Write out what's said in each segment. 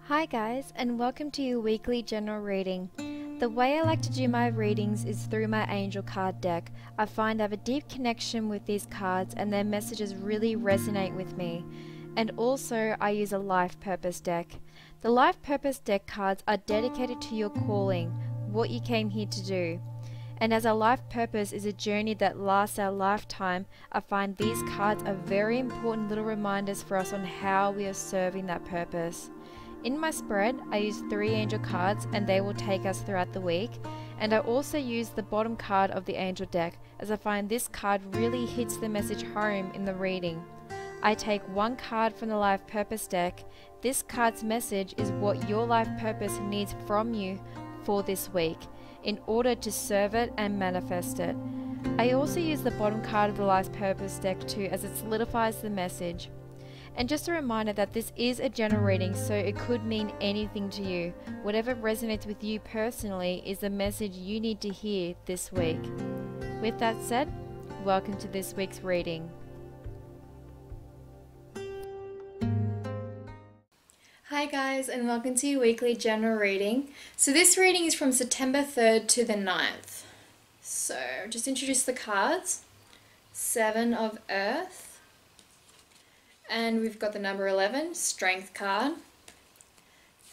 Hi guys, and welcome to your weekly general reading. The way I like to do my readings is through my angel card deck. I find I have a deep connection with these cards and their messages really resonate with me. And also I use a life purpose deck. The life purpose deck cards are dedicated to your calling, what you came here to do. And as our life purpose is a journey that lasts our lifetime, I find these cards are very important little reminders for us on how we are serving that purpose. In my spread, I use 3 angel cards and they will take us throughout the week, and I also use the bottom card of the angel deck as I find this card really hits the message home in the reading. I take 1 card from the life purpose deck. This card's message is what your life purpose needs from you for this week in order to serve it and manifest it. I also use the bottom card of the life purpose deck too, as it solidifies the message. And just a reminder that this is a general reading, so it could mean anything to you. Whatever resonates with you personally is the message you need to hear this week. With that said, welcome to this week's reading. Hi guys, and welcome to your weekly general reading. So this reading is from September 3rd to the 9th. So just introduce the cards. 7 of Earth. And we've got the number 11, Strength card.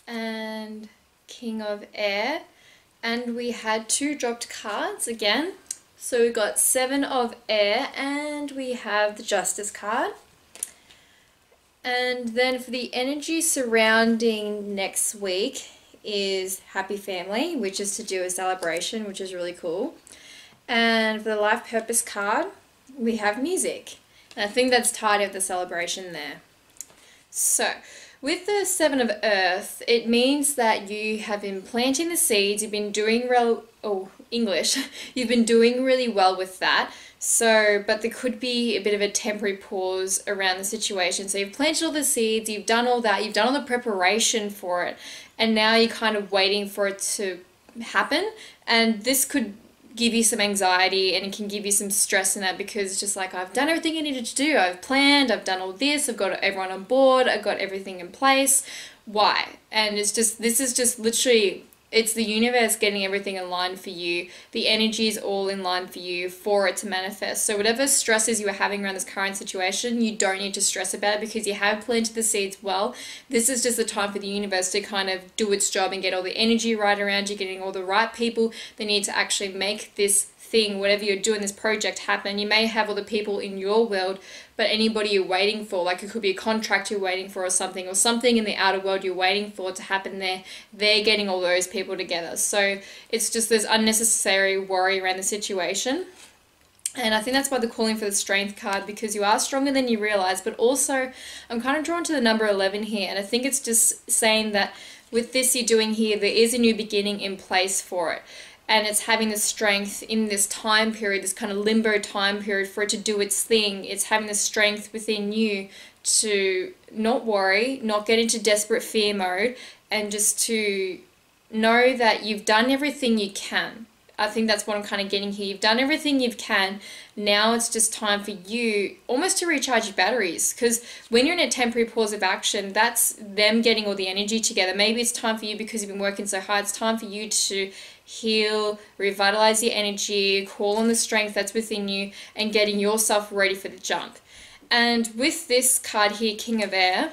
And King of Air. And we had 2 dropped cards again. So we've got 7 of Air and we have the Justice card. And then for the energy surrounding next week is Happy Family, which is to do a celebration, which is really cool. And for the Life Purpose card, we have Music. And I think that's tied of the celebration there. So, with the 7 of Earth, it means that you have been planting the seeds, you've been doing you've been doing really well with that. So, but there could be a bit of a temporary pause around the situation. So you've planted all the seeds, you've done all that, you've done all the preparation for it, and now you're kind of waiting for it to happen. And this could give you some anxiety and it can give you some stress in that, because it's just like, I've done everything I needed to do, I've planned, I've done all this, I've got everyone on board, I've got everything in place. Why? And it's just, this is just literally, it's the universe getting everything in line for you. The energy is all in line for you for it to manifest. So whatever stresses you are having around this current situation, you don't need to stress about it because you have planted the seeds well. This is just the time for the universe to kind of do its job and get all the energy right around you, getting all the right people that need to actually make this thing, whatever you're doing, this project happen. You may have all the people in your world, but anybody you're waiting for, like it could be a contract you're waiting for or something in the outer world you're waiting for to happen there, they're getting all those people together. So it's just this unnecessary worry around the situation. And I think that's why they're calling for the Strength card, because you are stronger than you realize. But also, I'm kind of drawn to the number 11 here, and I think it's just saying that with this you're doing here, there is a new beginning in place for it. And it's having the strength in this time period, this kind of limbo time period, for it to do its thing. It's having the strength within you to not worry, not get into desperate fear mode, and just to know that you've done everything you can. I think that's what I'm kind of getting here. You've done everything you can. Now it's just time for you almost to recharge your batteries, because when you're in a temporary pause of action, that's them getting all the energy together. Maybe it's time for you, because you've been working so hard, it's time for you to heal, revitalize your energy, call on the strength that's within you, and getting yourself ready for the jump. And with this card here, King of Air,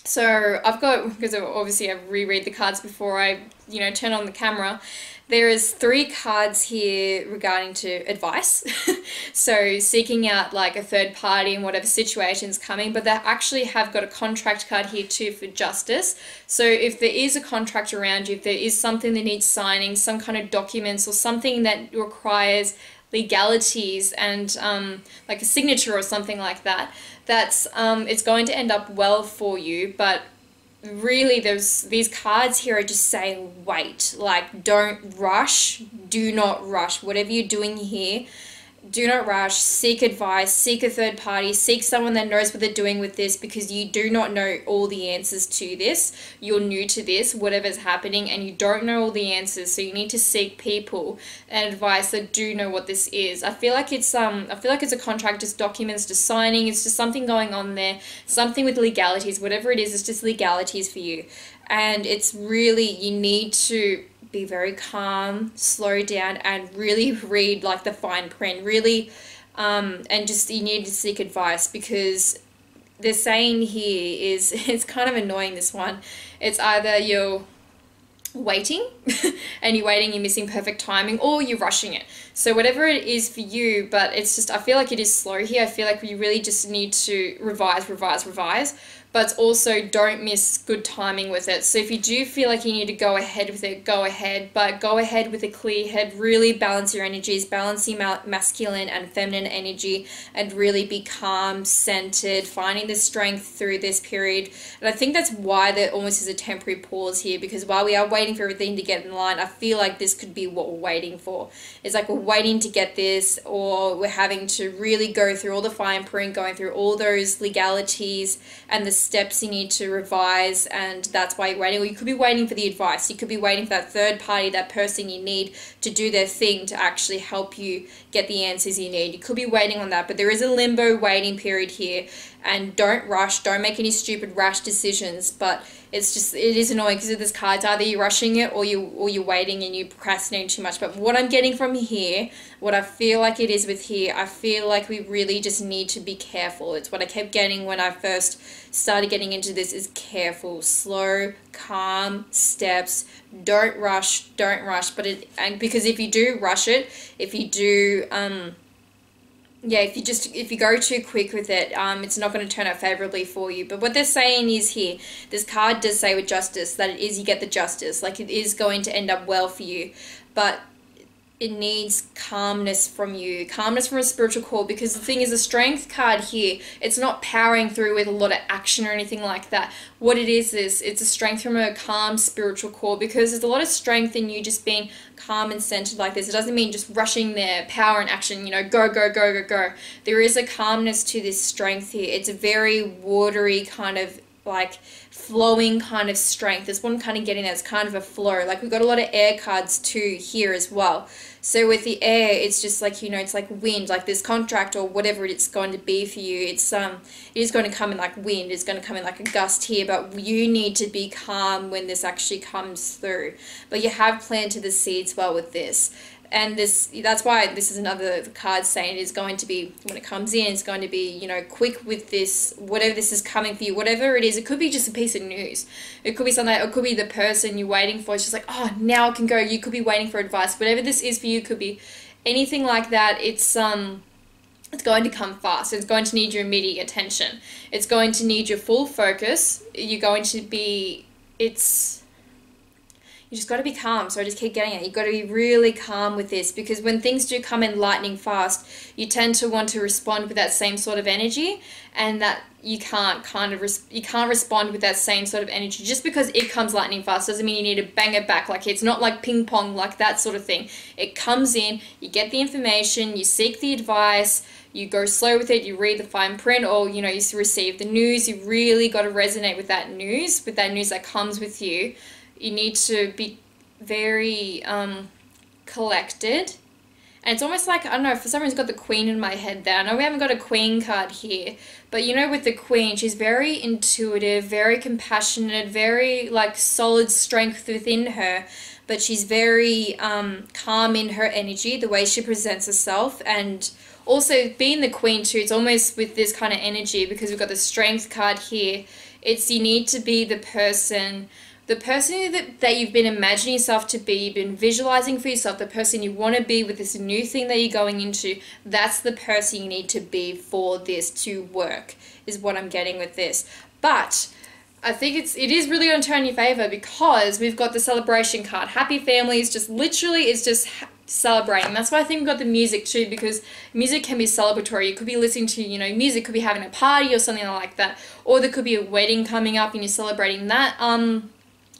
so I've got, because obviously I reread the cards before I, turn on the camera, there is 3 cards here regarding to advice. So seeking out like a third party in whatever situation's coming, but they actually have got a contract card here too for justice. So if there is a contract around you, if there is something that needs signing, some kind of documents or something that requires legalities and like a signature or something like that, that's it's going to end up well for you. But really these cards here are just saying wait, like don't rush, do not rush. Whatever you're doing here, do not rush, seek advice, seek a third party, seek someone that knows what they're doing with this, because you do not know all the answers to this. You're new to this, whatever's happening, and you don't know all the answers, so you need to seek people and advice that do know what this is. I feel like it's a contract, just documents, just signing. It's just something going on there, something with legalities. Whatever it is, it's just legalities for you. and it's really, you need to be very calm, slow down, and really read like the fine print, really, and just you need to seek advice, because the saying here is, it's kind of annoying, this one. It's either you're waiting and you're missing perfect timing, or you're rushing it. So whatever it is for you, but it's just, I feel like it is slow here. I feel like we really just need to revise, but also don't miss good timing with it. So if you do feel like you need to go ahead with it, go ahead, but go ahead with a clear head. Really balance your energies, balance your masculine and feminine energy, and really be calm, centered, finding the strength through this period. And I think that's why there almost is a temporary pause here, because while we are waiting for everything to get in line, I feel like this could be what we're waiting for. It's like we're waiting to get this, or we're having to really go through all the fine print, going through all those legalities and the steps you need to revise, and that's why you're waiting. Or you could be waiting for the advice. You could be waiting for that third party, that person you need to do their thing to actually help you get the answers you need. You could be waiting on that, but there is a limbo waiting period here, and don't rush, don't make any stupid rash decisions. But it's just, it is annoying because of this card. It's either you're rushing it, or you're waiting and you procrastinate too much. But what I'm getting from here, what I feel like it is with here, I feel like we really just need to be careful. It's what I kept getting when I first started getting into this, is careful, slow, calm steps. Don't rush, but and because if you do rush it, if you do if you go too quick with it, it's not going to turn out favorably for you. But what they're saying is here, this card does say with justice that it is, you get the justice, like it is going to end up well for you, but it needs calmness from you, calmness from a spiritual call. Because the thing is, the strength card here, it's not powering through with a lot of action or anything like that. What it is it's a strength from a calm spiritual call, because there's a lot of strength in you just being calm and centered like this. It doesn't mean just rushing there, power and action, go. There is a calmness to this strength here. It's a very watery kind of like flowing kind of strength. This one kind of getting that, it's kind of a flow. Like we've got a lot of air cards too here as well. So with the air, it's just like, it's like wind, like this contract or whatever it's going to be for you. It is going to come in like wind. It's going to come in like a gust here, but you need to be calm when this actually comes through. But you have planted the seeds well with this. And that's why this is another card saying it is going to be, when it comes in, it's going to be, quick with this, whatever this is coming for you, whatever it is. It could be just a piece of news. It could be something, it could be the person you're waiting for. It's just like, oh, now I can go. You could be waiting for advice. Whatever this is for you, could be anything like that. It's going to come fast. It's going to need your immediate attention. It's going to need your full focus. You're going to be, you just got to be calm. So I just keep getting it. You've got to be really calm with this, because when things do come in lightning fast, you tend to want to respond with that same sort of energy, and that you can't respond with that same sort of energy. Just because it comes lightning fast doesn't mean you need to bang it back. Like, it's not like ping pong, like that sort of thing. It comes in, you get the information, you seek the advice, you go slow with it, you read the fine print, or you receive the news. You really got to resonate with that news that comes with you. You need to be very collected. And it's almost like, I don't know, for some reason I've got the Queen in my head there. I know we haven't got a Queen card here, but with the Queen, she's very intuitive, very compassionate, very like solid strength within her, but she's very calm in her energy, the way she presents herself. And also being the Queen too, it's almost with this kind of energy, because we've got the Strength card here. It's, you need to be the person that you've been imagining yourself to be, you've been visualizing for yourself, the person you want to be with this new thing that you're going into. That's the person you need to be for this to work, is what I'm getting with this. But I think it is really going to turn in your favor, because we've got the Celebration card. Happy families, just literally, it's just celebrating. That's why I think we've got the music too, because music can be celebratory. You could be listening to, music, could be having a party or something like that. Or there could be a wedding coming up and you're celebrating that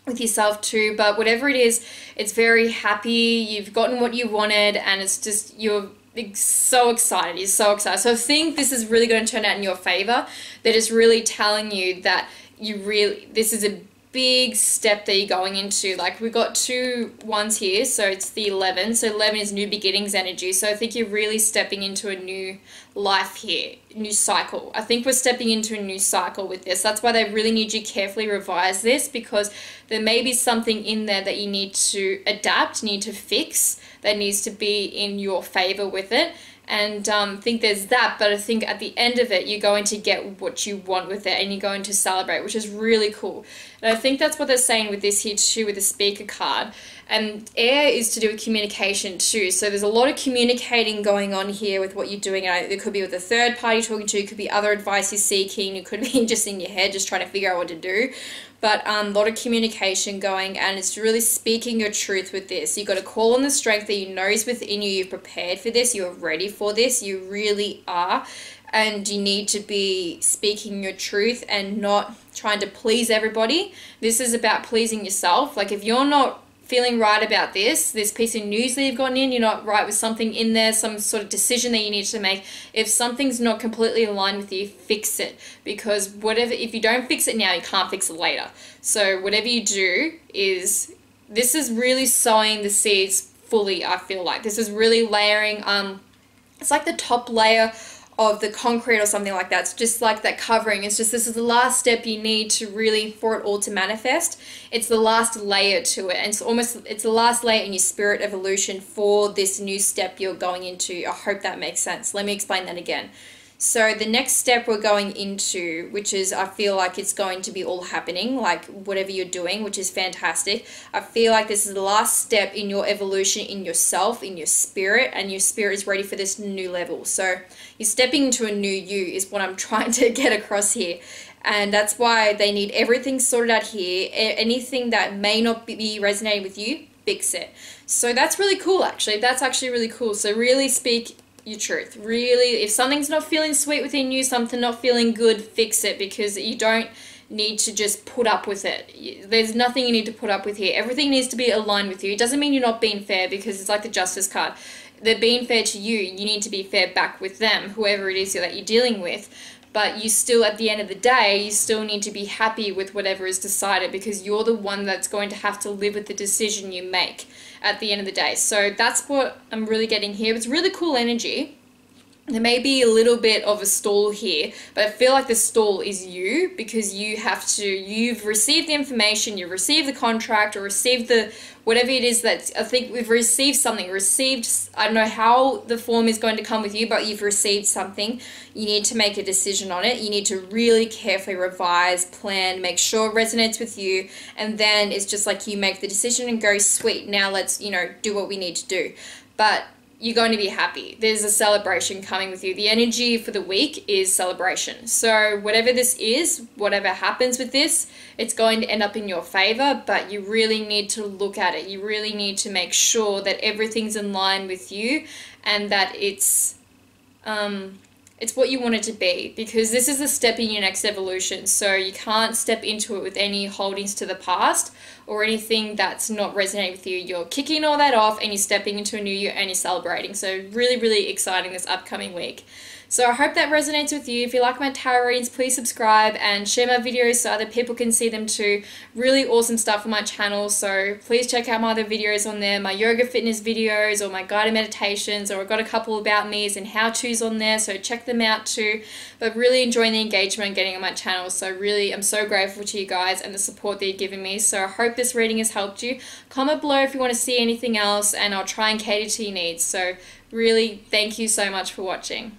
with yourself too. But whatever it is, it's very happy. You've gotten what you wanted, and it's just, you're so excited. You're so excited. So I think this is really going to turn out in your favor. That it's really telling you that this is a big step that you're going into. Like we got 2 ones here, so it's the 11. So 11 is new beginnings energy. So I think you're really stepping into a new life here, new cycle. I think we're stepping into a new cycle with this. That's why they really need you carefully revise this, because there may be something in there that you need to adapt, need to fix, that needs to be in your favor with it. And I think there's that, but I think at the end of it, you're going to get what you want with it, and you're going to celebrate, which is really cool. And I think that's what they're saying with this here too, with the speaker card. And air is to do with communication too. So there's a lot of communicating going on here with what you're doing. It could be with a third party talking to you, it could be other advice you're seeking, it could be just in your head, just trying to figure out what to do. But a lot of communication going, and it's really speaking your truth with this. You've got to call on the strength that you know is within you. You've prepared for this. You're ready for this. You really are. And you need to be speaking your truth and not trying to please everybody. This is about pleasing yourself. Like if you're not feeling right about this piece of news that you've gotten in, you're not right with something in there, some sort of decision that you need to make. If something's not completely aligned with you, fix it. Because if you don't fix it now, you can't fix it later. So whatever you do this is really sowing the seeds fully, I feel like. This is really layering, it's like the top layer of the concrete or something like that. It's just like that covering. It's just, this is the last step you need to really, for it all to manifest. It's the last layer to it. And it's the last layer in your spirit evolution for this new step you're going into. I hope that makes sense. Let me explain that again. So the next step we're going into, which is, I feel like it's going to be all happening, like whatever you're doing, which is fantastic. I feel like this is the last step in your evolution, in yourself, in your spirit, and your spirit is ready for this new level. So you're stepping into a new you is what I'm trying to get across here. And that's why they need everything sorted out here. Anything that may not be resonating with you, fix it. So that's really cool, actually. That's actually really cool. So really speak your truth. Really, if something's not feeling sweet within you, something not feeling good, fix it, because you don't need to just put up with it. There's nothing you need to put up with here. Everything needs to be aligned with you. It doesn't mean you're not being fair, because it's like the justice card. They're being fair to you. You need to be fair back with them, whoever it is that you're dealing with. But you still, at the end of the day, you still need to be happy with whatever is decided, because you're the one that's going to have to live with the decision you make at the end of the day. So that's what I'm really getting here. It's really cool energy. There may be a little bit of a stall here, but I feel like the stall is you, because you've received the information, you've received the contract, or received the, whatever it is that, I think we've received something, I don't know how the form is going to come with you, but you've received something. You need to make a decision on it. You need to really carefully revise, plan, make sure it resonates with you, and then it's just like you make the decision and go, sweet, now let's, do what we need to do. But you're going to be happy. There's a celebration coming with you. The energy for the week is celebration. So whatever this is, whatever happens with this, it's going to end up in your favor, but you really need to look at it. You really need to make sure that everything's in line with you, and that it's what you want it to be, because this is a step in your next evolution. So you can't step into it with any holdings to the past or anything that's not resonating with you. You're kicking all that off and you're stepping into a new year and you're celebrating. So really, really exciting this upcoming week. So I hope that resonates with you. If you like my tarot readings, please subscribe and share my videos so other people can see them too. Really awesome stuff on my channel. So please check out my other videos on there, my yoga fitness videos or my guided meditations, or I've got a couple about me's and how-tos on there. So check them out too. But really enjoying the engagement getting on my channel. So really, I'm so grateful to you guys and the support that you're giving me. So I hope this reading has helped you. Comment below if you want to see anything else, and I'll try and cater to your needs. So really, thank you so much for watching.